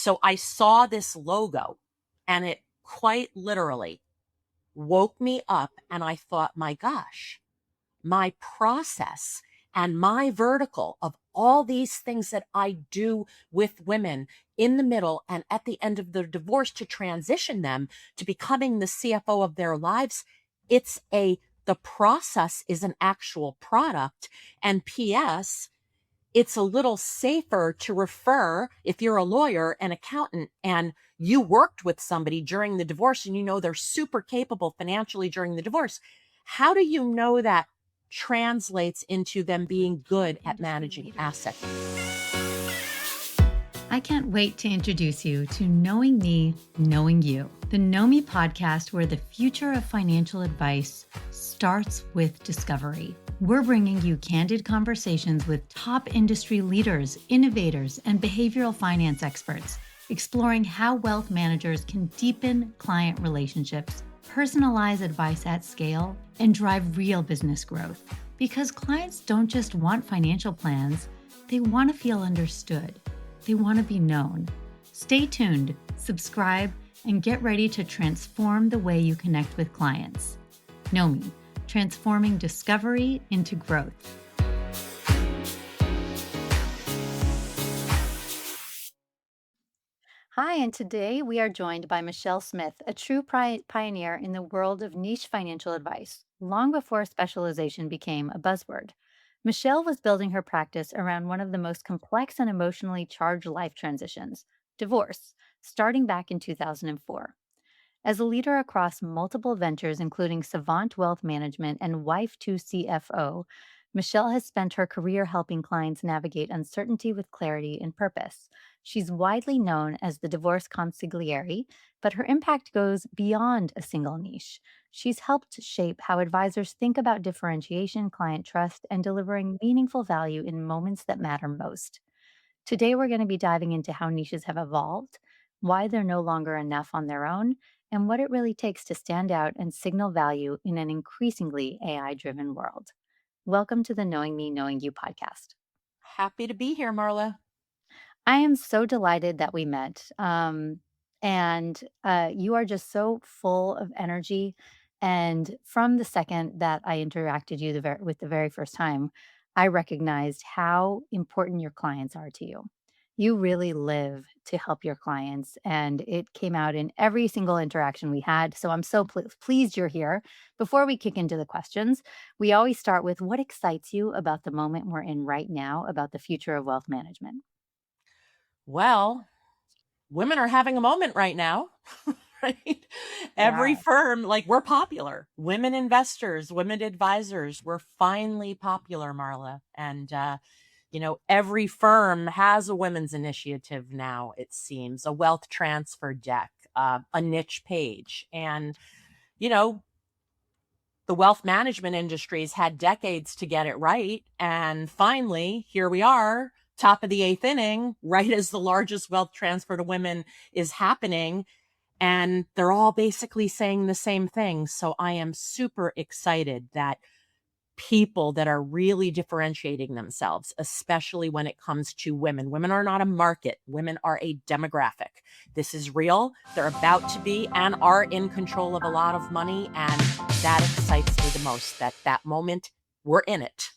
So I saw this logo and it quite literally woke me up. And I thought, my gosh, my process and my vertical of all these things that I do with women in the middle and at the end of their divorce to transition them to becoming the CFO of their lives. The process is an actual product. And P.S., it's a little safer to refer if you're a lawyer, an accountant, and you worked with somebody during the divorce and you know they're super capable financially during the divorce. How do you know that translates into them being good at managing assets? I can't wait to introduce you to Knowing Me, Knowing You, the Know Me podcast where the future of financial advice starts with discovery. We're bringing you candid conversations with top industry leaders, innovators, and behavioral finance experts, exploring how wealth managers can deepen client relationships, personalize advice at scale, and drive real business growth. Because clients don't just want financial plans, they want to feel understood. They want to be known. Stay tuned, subscribe, and get ready to transform the way you connect with clients. Know Me, transforming discovery into growth. Hi, and today we are joined by Michelle Smith, a true pioneer in the world of niche financial advice, long before specialization became a buzzword. Michelle was building her practice around one of the most complex and emotionally charged life transitions, divorce, starting back in 2004. As a leader across multiple ventures, including Savant Wealth Management and Wife to CFO, Michelle has spent her career helping clients navigate uncertainty with clarity and purpose. She's widely known as the divorce consigliere, but her impact goes beyond a single niche. She's helped shape how advisors think about differentiation, client trust, and delivering meaningful value in moments that matter most. Today, we're going to be diving into how niches have evolved, why they're no longer enough on their own, and what it really takes to stand out and signal value in an increasingly AI driven world. Welcome to the Knowing Me, Knowing You podcast. Happy to be here, Marla. I am so delighted that we met. You are just so full of energy. And from the second that I interacted with the very first time, I recognized how important your clients are to you. You really live to help your clients, and it came out in every single interaction we had. So I'm so pleased you're here. Before we kick into the questions, we always start with what excites you about the moment we're in right now, about the future of wealth management. Well, women are having a moment right now, right? Every Yeah. firm, like we're popular. Women investors, women advisors, we're finally popular, Marla. And, every firm has a women's initiative now, it seems, a wealth transfer deck, a niche page. And, you know, the wealth management industry's had decades to get it right. And finally, here we are, top of the eighth inning, right as the largest wealth transfer to women is happening. And they're all basically saying the same thing. So I am super excited that people that are really differentiating themselves, especially when it comes to women. Women are not a market. Women are a demographic. This is real. They're about to be and are in control of a lot of money. And that excites me the most, that moment, we're in it.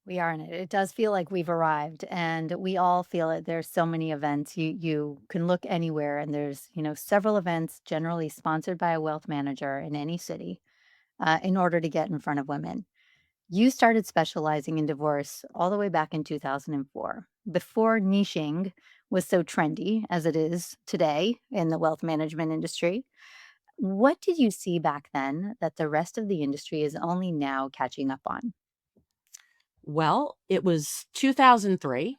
We are in it. It does feel like we've arrived, and we all feel it. There's so many events. You can look anywhere, and there's several events generally sponsored by a wealth manager in any city in order to get in front of women. You started specializing in divorce all the way back in 2004, before niching was so trendy as it is today in the wealth management industry. What did you see back then that the rest of the industry is only now catching up on? Well, it was 2003,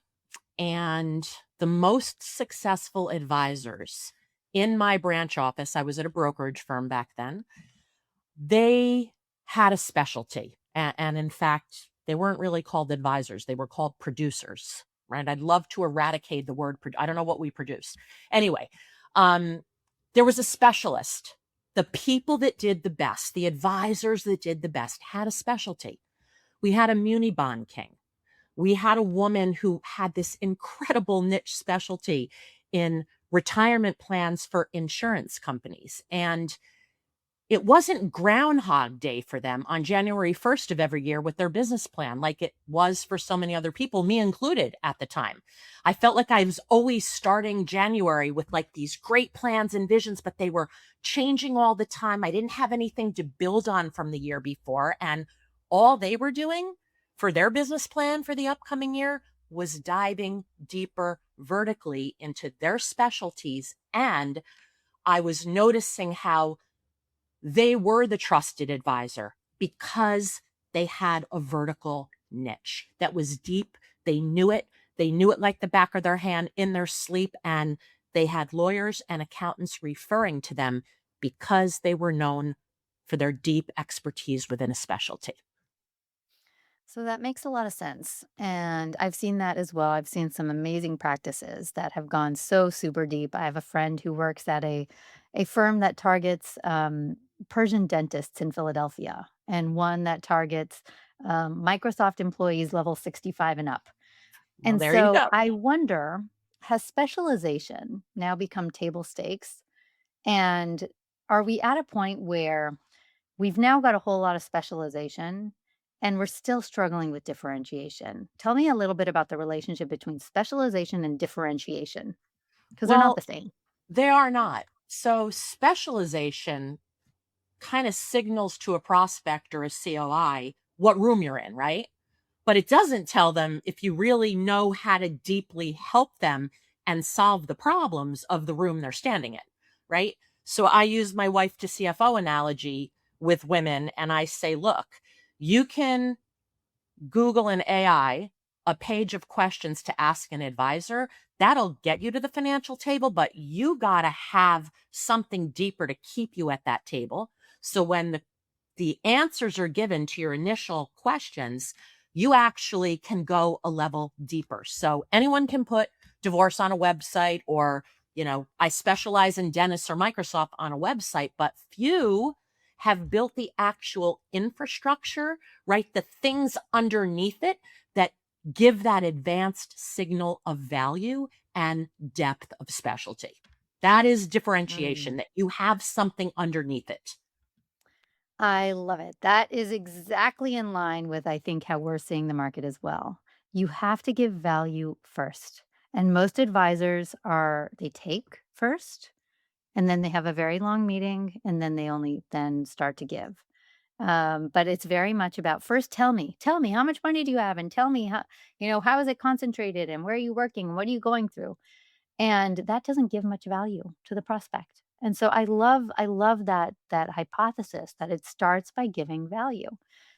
and the most successful advisors in my branch office, I was at a brokerage firm back then, they had a specialty. And in fact, they weren't really called advisors. They were called producers, right? I'd love to eradicate the word. I don't know what we produce. Anyway, there was a specialist. The people that did the best, the advisors that did the best had a specialty. We had a muni bond king. We had a woman who had this incredible niche specialty in retirement plans for insurance companies. And it wasn't Groundhog Day for them on January 1st of every year with their business plan like it was for so many other people, me included at the time. I felt like I was always starting January with like these great plans and visions, but they were changing all the time. I didn't have anything to build on from the year before. And all they were doing for their business plan for the upcoming year was diving deeper vertically into their specialties. And I was noticing how they were the trusted advisor because they had a vertical niche that was deep. They knew it. They knew it like the back of their hand in their sleep. And they had lawyers and accountants referring to them because they were known for their deep expertise within a specialty. So that makes a lot of sense. And I've seen that as well. I've seen some amazing practices that have gone so super deep. I have a friend who works at a firm that targets Persian dentists in Philadelphia, and one that targets Microsoft employees level 65 and up. Well, And there you so go. I wonder, has specialization now become table stakes? And are we at a point where we've now got a whole lot of specialization and we're still struggling with differentiation? Tell me a little bit about the relationship between specialization and differentiation, because they're not the Well, same. they are not. So specialization kind of signals to a prospect or a COI what room you're in, right? But it doesn't tell them if you really know how to deeply help them and solve the problems of the room they're standing in, right? So I use my wife to CFO analogy with women and I say, look, you can Google and AI a page of questions to ask an advisor. That'll get you to the financial table, but you got to have something deeper to keep you at that table. So when the answers are given to your initial questions, you actually can go a level deeper. So anyone can put divorce on a website or, I specialize in dentists or Microsoft on a website, but few have built the actual infrastructure, right? The things underneath it that give that advanced signal of value and depth of specialty. That is differentiation, Mm. that you have something underneath it. I love it. That is exactly in line with, I think, how we're seeing the market as well. You have to give value first. And most advisors they take first, and then they have a very long meeting, and then they only then start to give. But it's very much about first tell me how much money do you have, and tell me how is it concentrated, and where are you working, and what are you going through? And that doesn't give much value to the prospect. And so I love that hypothesis that it starts by giving value.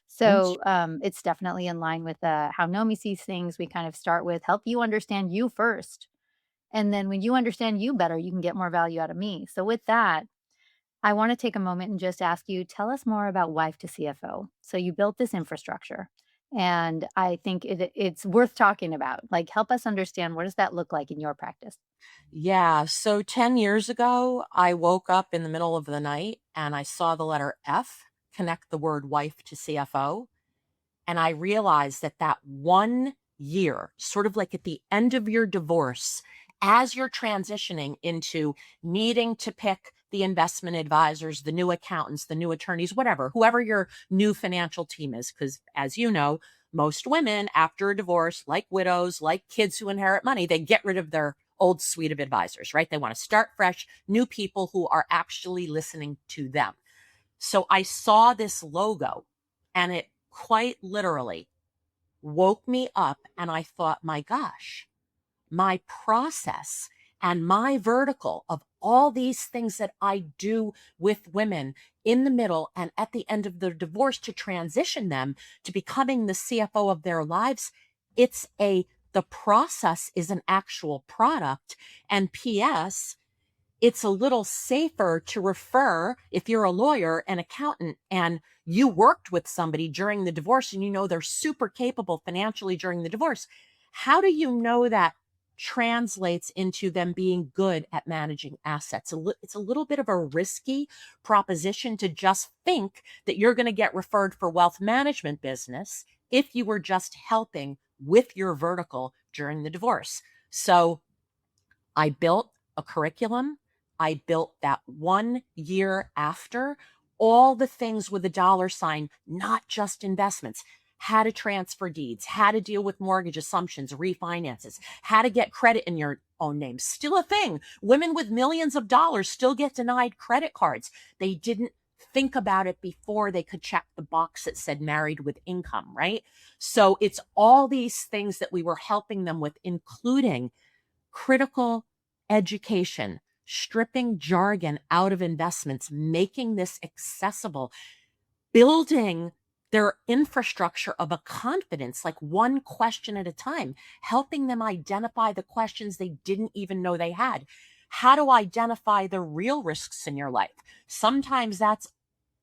So it's definitely in line with how Nomi sees things. We kind of start with help you understand you first. And then when you understand you better, you can get more value out of me. So with that, I want to take a moment and just ask you, tell us more about Wife to CFO. So you built this infrastructure, and I think it's worth talking about. Like, help us understand, what does that look like in your practice? Yeah. So 10 years ago, I woke up in the middle of the night and I saw the letter F connect the word wife to CFO. And I realized that that 1 year, sort of like at the end of your divorce, as you're transitioning into needing to pick the investment advisors, the new accountants, the new attorneys, whatever, whoever your new financial team is. Because as you know, most women after a divorce, like widows, like kids who inherit money, they get rid of their old suite of advisors, right? They want to start fresh, new people who are actually listening to them. So I saw this logo and it quite literally woke me up. And I thought, my gosh, my process and my vertical of all these things that I do with women in the middle and at the end of the divorce to transition them to becoming the CFO of their lives. The process is an actual product. And P.S., it's a little safer to refer if you're a lawyer, an accountant, and you worked with somebody during the divorce and you know they're super capable financially during the divorce. How do you know that translates into them being good at managing assets? It's a little bit of a risky proposition to just think that you're going to get referred for wealth management business if you were just helping with your vertical during the divorce. So I built a curriculum. I built that 1 year after all the things with a dollar sign, not just investments, how to transfer deeds, how to deal with mortgage assumptions, refinances, how to get credit in your own name. Still a thing. Women with millions of dollars still get denied credit cards. They didn't think about it before they could check the box that said married with income, right? So it's all these things that we were helping them with, including critical education, stripping jargon out of investments, making this accessible, building their infrastructure of a confidence, like one question at a time, helping them identify the questions they didn't even know they had. How to identify the real risks in your life. Sometimes that's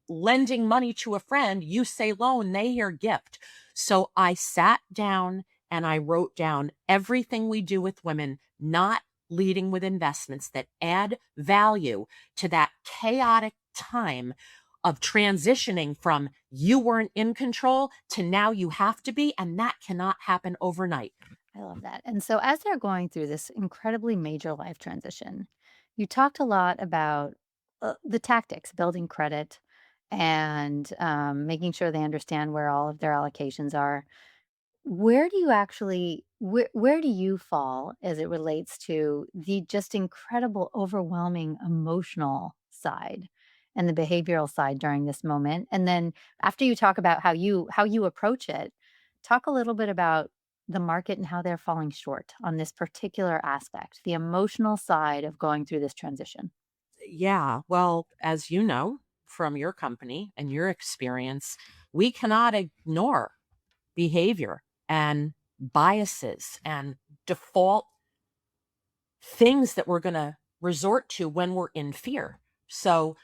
lending money to a friend, you say loan, they hear gift. So I sat down and I wrote down everything we do with women, not leading with investments that add value to that chaotic time of transitioning from you weren't in control to now you have to be. And that cannot happen overnight. I love that. And so, as they're going through this incredibly major life transition, you talked a lot about the tactics, building credit, and making sure they understand where all of their allocations are. Where do you actually where do you fall as it relates to the just incredible, overwhelming emotional side and the behavioral side during this moment? And then after you talk about how you approach it, talk a little bit about the market and how they're falling short on this particular aspect, the emotional side of going through this transition. Yeah. Well, as you know from your company and your experience, we cannot ignore behavior and biases and default things that we're going to resort to when we're in fear. So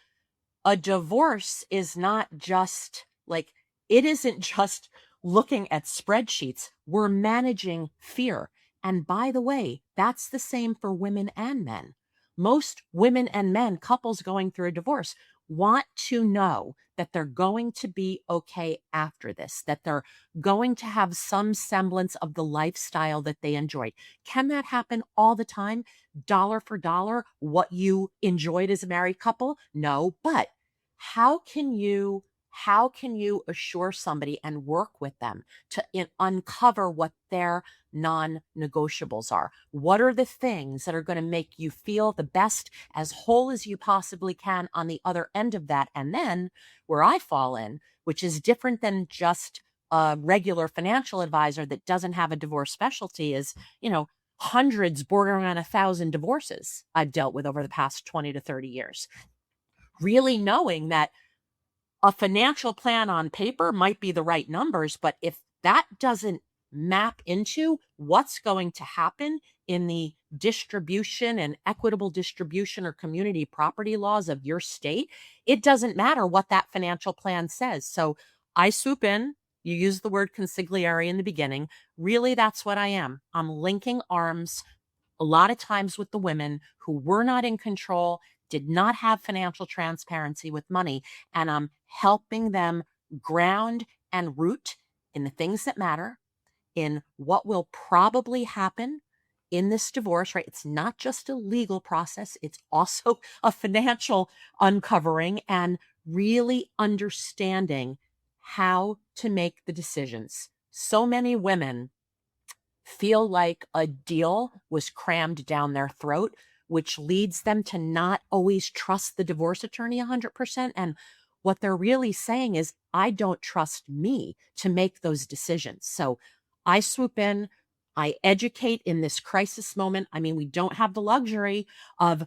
a divorce is not just like, it isn't just looking at spreadsheets. We're managing fear. And by the way, that's the same for women and men. Most women and men, couples going through a divorce, want to know that they're going to be okay after this, that they're going to have some semblance of the lifestyle that they enjoyed. Can that happen all the time? Dollar for dollar, what you enjoyed as a married couple? No, but how can you assure somebody and work with them to uncover what their non-negotiables are? What are the things that are going to make you feel the best, as whole as you possibly can on the other end of that? And then where I fall in, which is different than just a regular financial advisor that doesn't have a divorce specialty, is, hundreds, bordering on 1,000 divorces I've dealt with over the past 20 to 30 years. Really knowing that a financial plan on paper might be the right numbers, but if that doesn't map into what's going to happen in the distribution and equitable distribution or community property laws of your state, it doesn't matter what that financial plan says. So I swoop in. You use the word consigliere in the beginning. Really, that's what I am. I'm linking arms a lot of times with the women who were not in control, did not have financial transparency with money, and I'm helping them ground and root in the things that matter, in what will probably happen in this divorce, right? It's not just a legal process, it's also a financial uncovering and really understanding how to make the decisions. So many women feel like a deal was crammed down their throat, which leads them to not always trust the divorce attorney 100%. And what they're really saying is, I don't trust me to make those decisions. So I swoop in, I educate in this crisis moment. I mean, we don't have the luxury of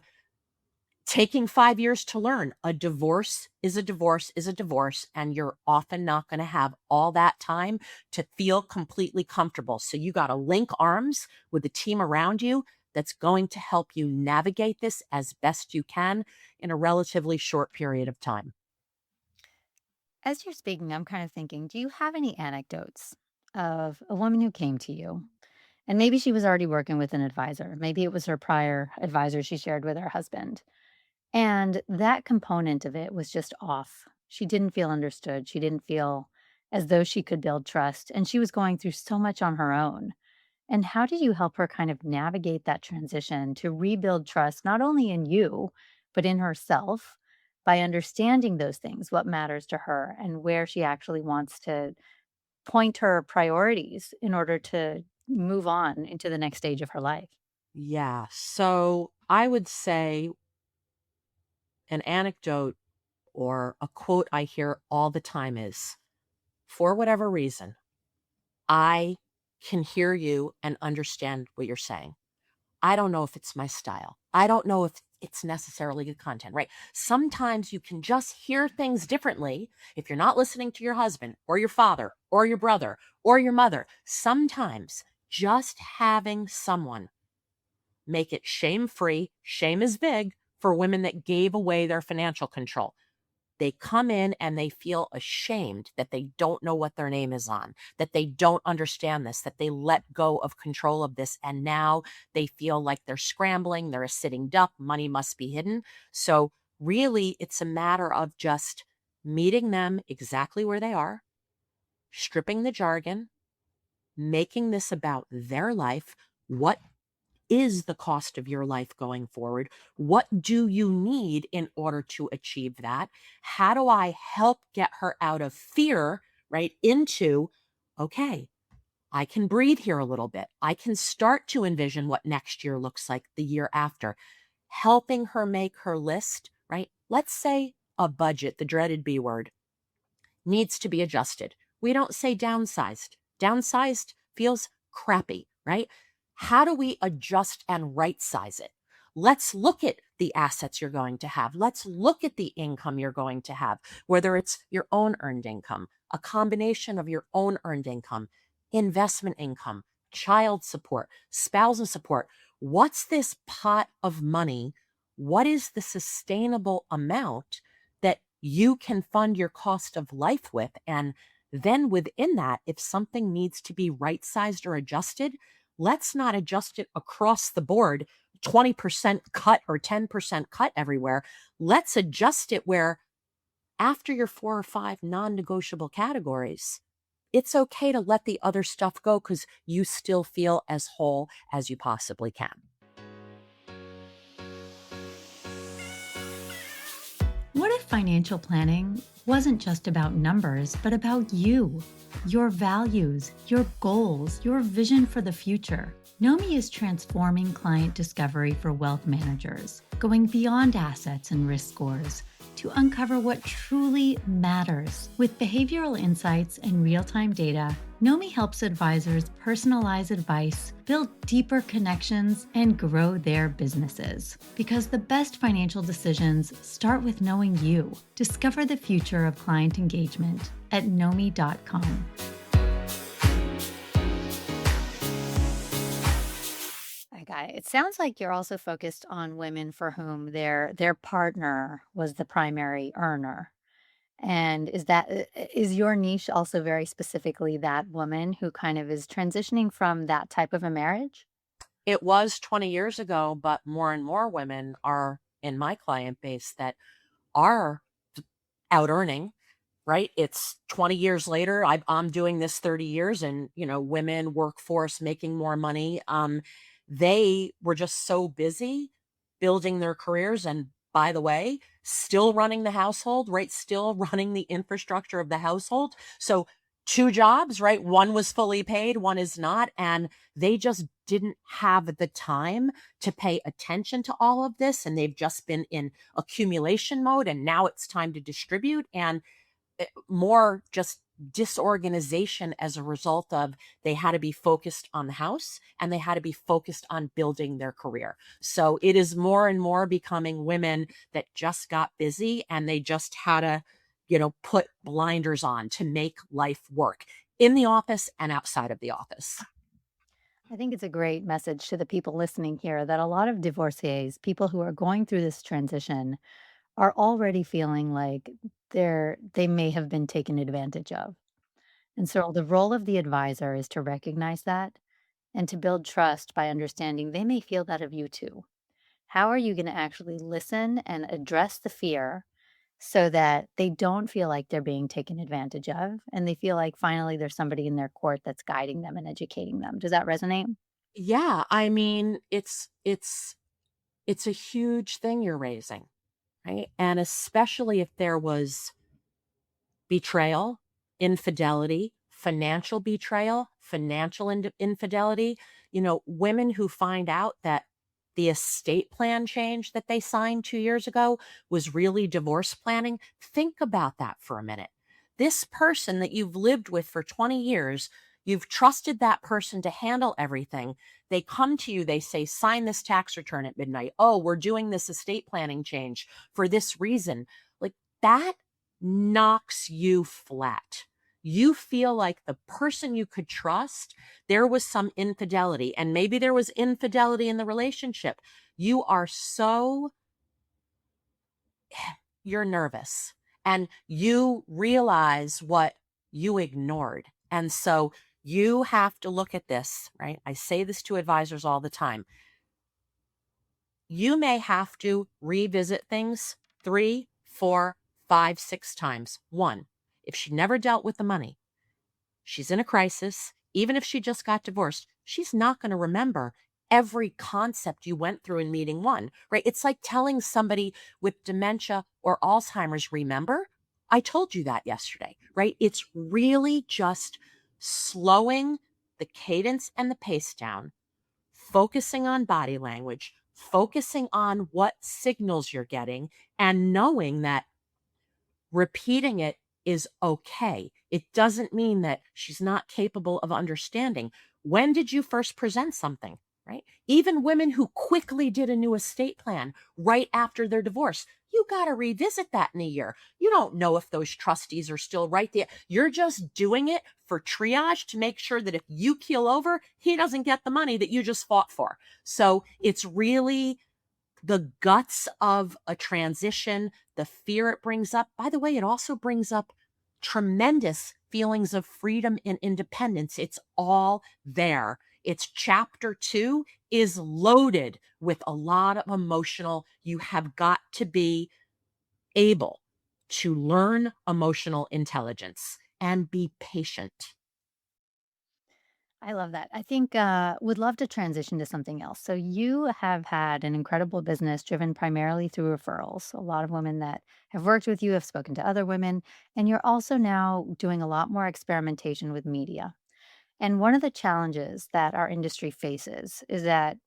taking 5 years to learn. A divorce is a divorce is a divorce, and you're often not going to have all that time to feel completely comfortable. So you got to link arms with the team around you that's going to help you navigate this as best you can in a relatively short period of time. As you're speaking, I'm kind of thinking, do you have any anecdotes of a woman who came to you? And maybe she was already working with an advisor. Maybe it was her prior advisor she shared with her husband. And that component of it was just off. She didn't feel understood. She didn't feel as though she could build trust. And she was going through so much on her own. And how did you help her kind of navigate that transition to rebuild trust, not only in you, but in herself by understanding those things, what matters to her, and where she actually wants to point her priorities in order to move on into the next stage of her life? Yeah. So I would say an anecdote or a quote I hear all the time is, for whatever reason, I can hear you and understand what you're saying. I don't know if it's my style. I don't know if it's necessarily good content, right? Sometimes you can just hear things differently if you're not listening to your husband or your father or your brother or your mother. Sometimes just having someone make it shame free, shame is big for women that gave away their financial control. They come in and they feel ashamed that they don't know what their name is on, that they don't understand this, that they let go of control of this. And now they feel like they're scrambling, they're a sitting duck, money must be hidden. So, really, it's a matter of just meeting them exactly where they are, stripping the jargon, making this about their life. What is the cost of your life going forward? What do you need in order to achieve that? How do I help get her out of fear, right, into, okay, I can breathe here a little bit. I can start to envision what next year looks like, the year after. Helping her make her list, right? Let's say a budget, the dreaded B word, needs to be adjusted. We don't say downsized. Downsized feels crappy, right? How do we adjust and right size it? Let's look at the assets you're going to have. Let's look at the income you're going to have, whether it's your own earned income, a combination of your own earned income, investment income, child support, spousal support. What's this pot of money? What is the sustainable amount that you can fund your cost of life with? And then within that, if something needs to be right sized or adjusted, let's not adjust it across the board, 20% cut or 10% cut everywhere. Let's adjust it where after your 4 or 5 non negotiable categories, it's okay to let the other stuff go because you still feel as whole as you possibly can. What if financial planning wasn't just about numbers, but about you, your values, your goals, your vision for the future? Nomi is transforming client discovery for wealth managers, going beyond assets and risk scores to uncover what truly matters. With behavioral insights and real-time data, Nomi helps advisors personalize advice, build deeper connections, and grow their businesses. Because the best financial decisions start with knowing you. Discover the future of client engagement at nomi.com. I got it. It sounds like you're also focused on women for whom their partner was the primary earner. And is your niche also very specifically that woman who kind of is transitioning from that type of a marriage? It was 20 years ago, but more and more women are in my client base that are out earning, right? It's 20 years later. I'm doing this 30 years and, women, workforce, making more money. They were just so busy building their careers. And by the way, still running the household, right? Still running the infrastructure of the household. So 2 jobs, right? One was fully paid, one is not. And they just didn't have the time to pay attention to all of this. And they've just been in accumulation mode. And now it's time to distribute. And more just disorganization as a result of they had to be focused on the house and they had to be focused on building their career. So it is more and more becoming women that just got busy and they just had to, put blinders on to make life work in the office and outside of the office. I think it's a great message to the people listening here that a lot of divorcees, people who are going through this transition, are already feeling like they may have been taken advantage of. And so the role of the advisor is to recognize that and to build trust by understanding they may feel that of you too. How are you going to actually listen and address the fear so that they don't feel like they're being taken advantage of, and they feel like finally there's somebody in their court that's guiding them and educating them. Does that resonate? Yeah, I mean, it's a huge thing you're raising, right? And especially if there was betrayal, infidelity, financial betrayal, financial infidelity. Women who find out that the estate plan change that they signed 2 years ago was really divorce planning. Think about that for a minute. This person that you've lived with for 20 years, you've trusted that person to handle everything. They come to you, they say, sign this tax return at midnight. Oh, we're doing this estate planning change for this reason. Like that knocks you flat. You feel like the person you could trust, there was some infidelity, and maybe there was infidelity in the relationship. You are so, you're nervous and you realize what you ignored. And so you have to look at this, right? I say this to advisors all the time. You may have to revisit things 3, 4, 5, 6 times. One, if she never dealt with the money, she's in a crisis. Even if she just got divorced, she's not going to remember every concept you went through in meeting one, right? It's like telling somebody with dementia or Alzheimer's, remember, I told you that yesterday, right? It's really just slowing the cadence and the pace down, focusing on body language, focusing on what signals you're getting, and knowing that repeating it is okay. It doesn't mean that she's not capable of understanding. When did you first present something? Right? Even women who quickly did a new estate plan right after their divorce, you got to revisit that in a year. You don't know if those trustees are still right there. You're just doing it for triage to make sure that if you keel over, he doesn't get the money that you just fought for. So it's really the guts of a transition, the fear it brings up. By the way, it also brings up tremendous feelings of freedom and independence. It's all there. It's chapter 2 is loaded with a lot of emotional. You have got to be able to learn emotional intelligence and be patient. I love that. I think would love to transition to something else. So you have had an incredible business driven primarily through referrals. A lot of women that have worked with you have spoken to other women, and you're also now doing a lot more experimentation with media. And one of the challenges that our industry faces is that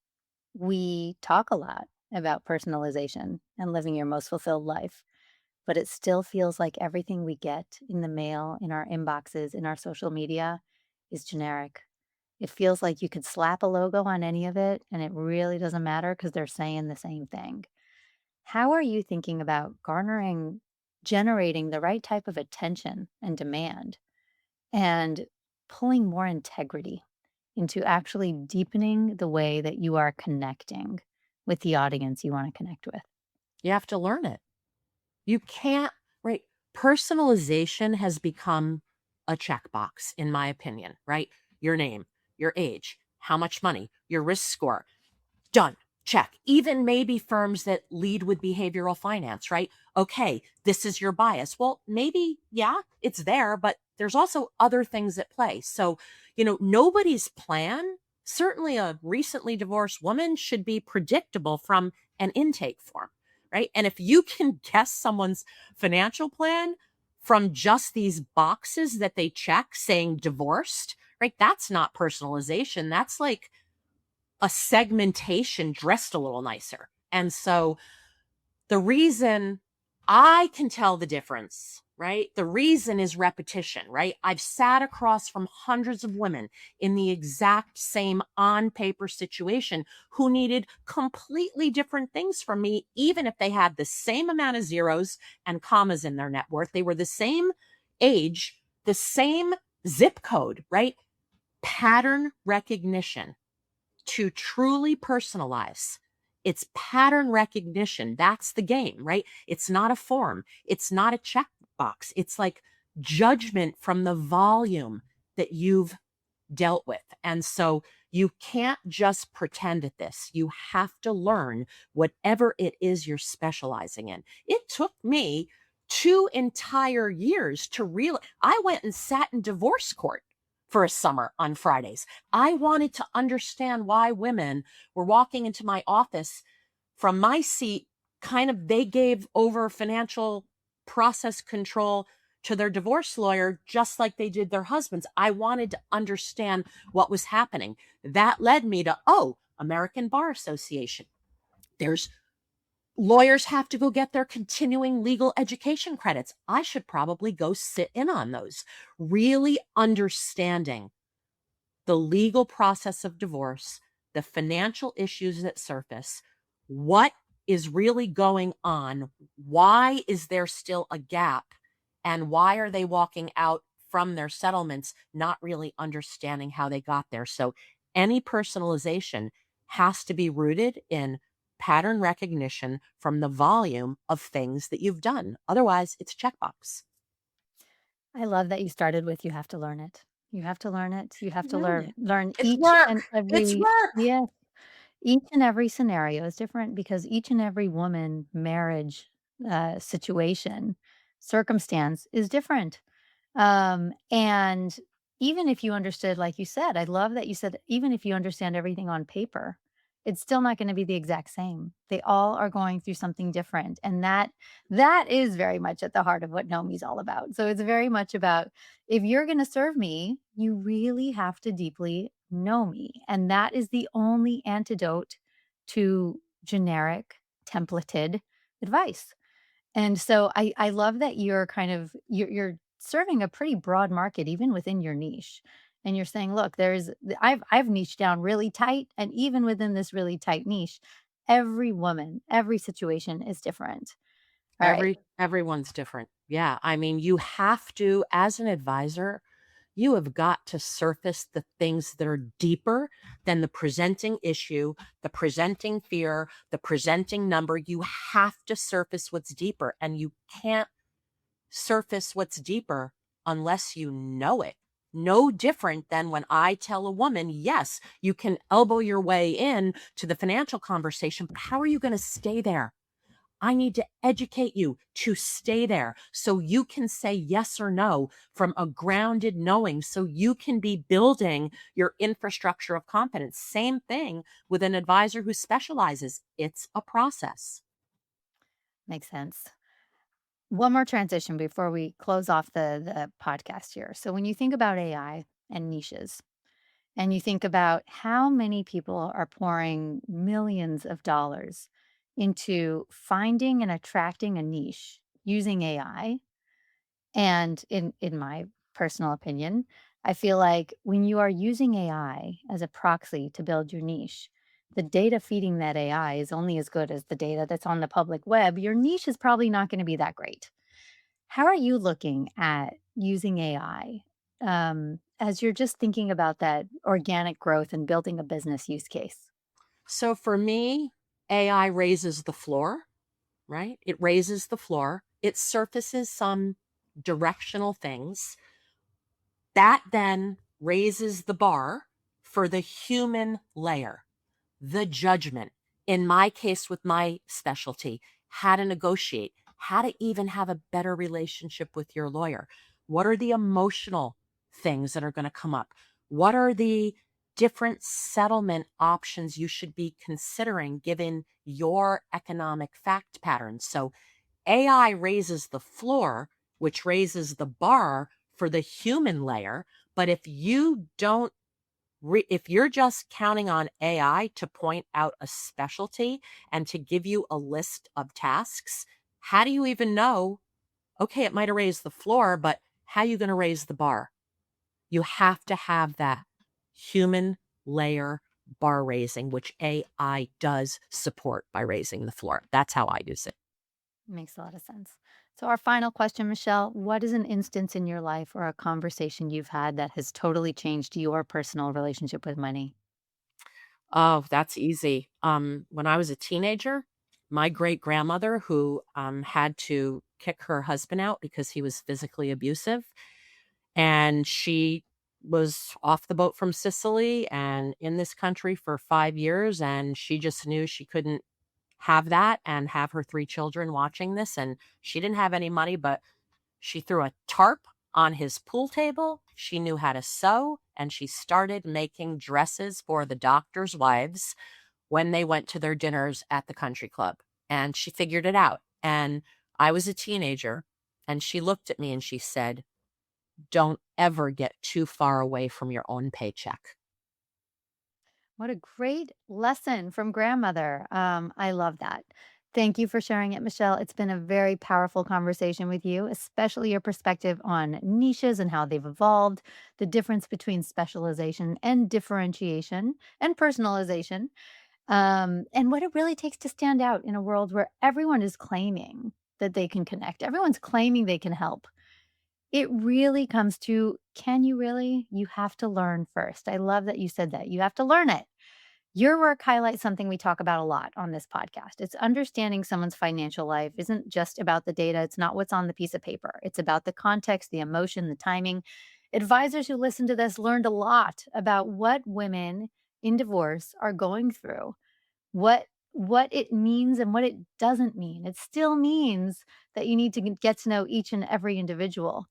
we talk a lot about personalization and living your most fulfilled life, but it still feels like everything we get in the mail, in our inboxes, in our social media is generic. It feels like you could slap a logo on any of it and it really doesn't matter because they're saying the same thing. How are you thinking about generating the right type of attention and demand and pulling more integrity into actually deepening the way that you are connecting with the audience you want to connect with? You have to learn it. You can't, right? Personalization has become a checkbox, in my opinion, right? Your name, your age, how much money, your risk score. Done. Check. Even maybe firms that lead with behavioral finance, right? Okay, this is your bias. Well, maybe, yeah, it's there, but there's also other things at play. So, nobody's plan, certainly a recently divorced woman, should be predictable from an intake form, right? And if you can guess someone's financial plan from just these boxes that they check saying divorced, right? That's not personalization. That's like a segmentation dressed a little nicer. And so the reason I can tell the difference, right? The reason is repetition, right? I've sat across from hundreds of women in the exact same on paper situation who needed completely different things from me, even if they had the same amount of zeros and commas in their net worth. They were the same age, the same zip code, right? Pattern recognition to truly personalize. It's pattern recognition. That's the game, right? It's not a form. It's not a checkbox. It's like judgment from the volume that you've dealt with. And so you can't just pretend at this. You have to learn whatever it is you're specializing in. It took me 2 entire years to real I went and sat in divorce court for a summer on Fridays. I wanted to understand why women were walking into my office from my seat, kind of they gave over financial process control to their divorce lawyer just like they did their husbands. I wanted to understand what was happening. That led me to, oh, American Bar Association. There's lawyers have to go get their continuing legal education credits. I should probably go sit in on those. Really understanding the legal process of divorce, the financial issues that surface, what is really going on, why is there still a gap, and why are they walking out from their settlements not really understanding how they got there. So any personalization has to be rooted in pattern recognition from the volume of things that you've done. Otherwise, it's a checkbox. I love that you started with you have to learn it. You have to learn it. You have to Learn it. learn It's each work. and It's every work. yeah, each and every scenario is different because each and every woman, marriage, situation, circumstance is different. And even if you understood, like you said, I love that you said, even if you understand everything on paper, it's still not going to be the exact same. They all are going through something different. And that is very much at the heart of what Nomi's all about. So it's very much about if you're going to serve me, you really have to deeply know me. And that is the only antidote to generic templated advice. And so I love that you're kind of you're serving a pretty broad market even within your niche. And you're saying, look, I've niched down really tight, and even within this really tight niche, every woman, every situation is different. All right. Everyone's different. Yeah, I mean, you have to as an advisor, you have got to surface the things that are deeper than the presenting issue, the presenting fear, the presenting number. You have to surface what's deeper, and you can't surface what's deeper unless you know it. No different than when I tell a woman, yes, you can elbow your way in to the financial conversation, but how are you going to stay there? I need to educate you to stay there so you can say yes or no from a grounded knowing so you can be building your infrastructure of confidence. Same thing with an advisor who specializes. It's a process. Makes sense. One more transition before we close off the podcast here. So when you think about AI and niches, and you think about how many people are pouring millions of dollars into finding and attracting a niche using AI. And in my personal opinion, I feel like when you are using AI as a proxy to build your niche, the data feeding that AI is only as good as the data that's on the public web. Your niche is probably not going to be that great. How are you looking at using AI, as you're just thinking about that organic growth and building a business use case? So for me, AI raises the floor, right? It raises the floor. It surfaces some directional things. That then raises the bar for the human layer, the judgment. In my case, with my specialty, how to negotiate, how to even have a better relationship with your lawyer. What are the emotional things that are going to come up? What are the different settlement options you should be considering given your economic fact patterns? So AI raises the floor, which raises the bar for the human layer. But if you don't if you're just counting on AI to point out a specialty and to give you a list of tasks, how do you even know? Okay, it might have raised the floor, but how are you going to raise the bar? You have to have that human layer bar raising, which AI does support by raising the floor. That's how I use it. Makes a lot of sense. So, our final question, Michelle, what is an instance in your life or a conversation you've had that has totally changed your personal relationship with money? Oh, that's easy. When I was a teenager, my great grandmother, who had to kick her husband out because he was physically abusive, and she was off the boat from Sicily and in this country for 5 years, and she just knew she couldn't have that and have her 3 children watching this, and she didn't have any money, but she threw a tarp on his pool table. She knew how to sew, and she started making dresses for the doctors' wives when they went to their dinners at the country club. And she figured it out. And I was a teenager, and she looked at me and she said, "Don't ever get too far away from your own paycheck." What a great lesson from grandmother. I love that. Thank you for sharing it, Michelle. It's been a very powerful conversation with you, especially your perspective on niches and how they've evolved, the difference between specialization and differentiation and personalization, and what it really takes to stand out in a world where everyone is claiming that they can connect. Everyone's claiming they can help. It really comes to, can you really? You have to learn first. I love that you said that. You have to learn it. Your work highlights something we talk about a lot on this podcast. It's understanding someone's financial life isn't just about the data. It's not what's on the piece of paper. It's about the context, the emotion, the timing. Advisors who listen to this learned a lot about what women in divorce are going through, what it means and what it doesn't mean. It still means that you need to get to know each and every individual.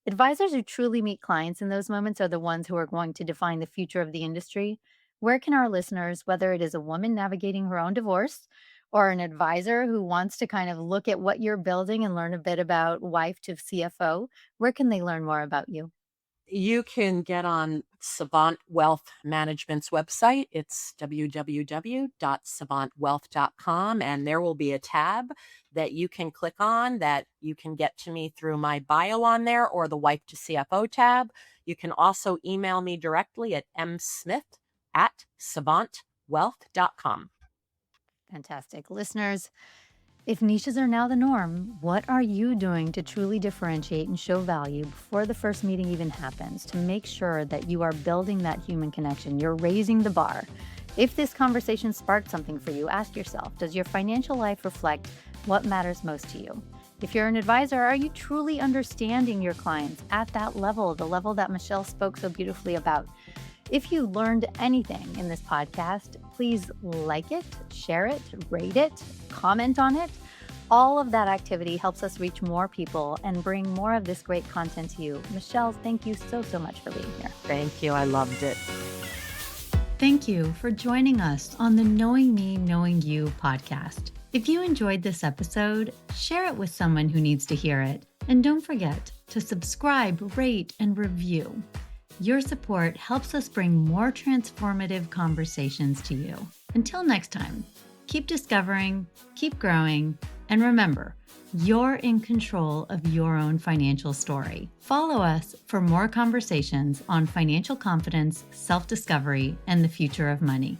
Advisors who truly meet clients in those moments are the ones who are going to define the future of the industry. Where can our listeners, whether it is a woman navigating her own divorce or an advisor who wants to kind of look at what you're building and learn a bit about wife to CFO, where can they learn more about you? You can get on Savant Wealth Management's website. It's www.savantwealth.com, and there will be a tab that you can click on that you can get to me through my bio on there or the Wife to CFO tab. You can also email me directly at msmith@savantwealth.com. Fantastic. Listeners, if niches are now the norm, what are you doing to truly differentiate and show value before the first meeting even happens to make sure that you are building that human connection? You're raising the bar. If this conversation sparked something for you, ask yourself, does your financial life reflect what matters most to you? If you're an advisor, are you truly understanding your clients at that level, the level that Michelle spoke so beautifully about? If you learned anything in this podcast, please like it, share it, rate it, comment on it. All of that activity helps us reach more people and bring more of this great content to you. Michelle, thank you so much for being here. Thank you. I loved it. Thank you for joining us on the Knowing Me, Knowing You podcast. If you enjoyed this episode, share it with someone who needs to hear it. And don't forget to subscribe, rate, and review. Your support helps us bring more transformative conversations to you. Until next time, keep discovering, keep growing, and remember, you're in control of your own financial story. Follow us for more conversations on financial confidence, self-discovery, and the future of money.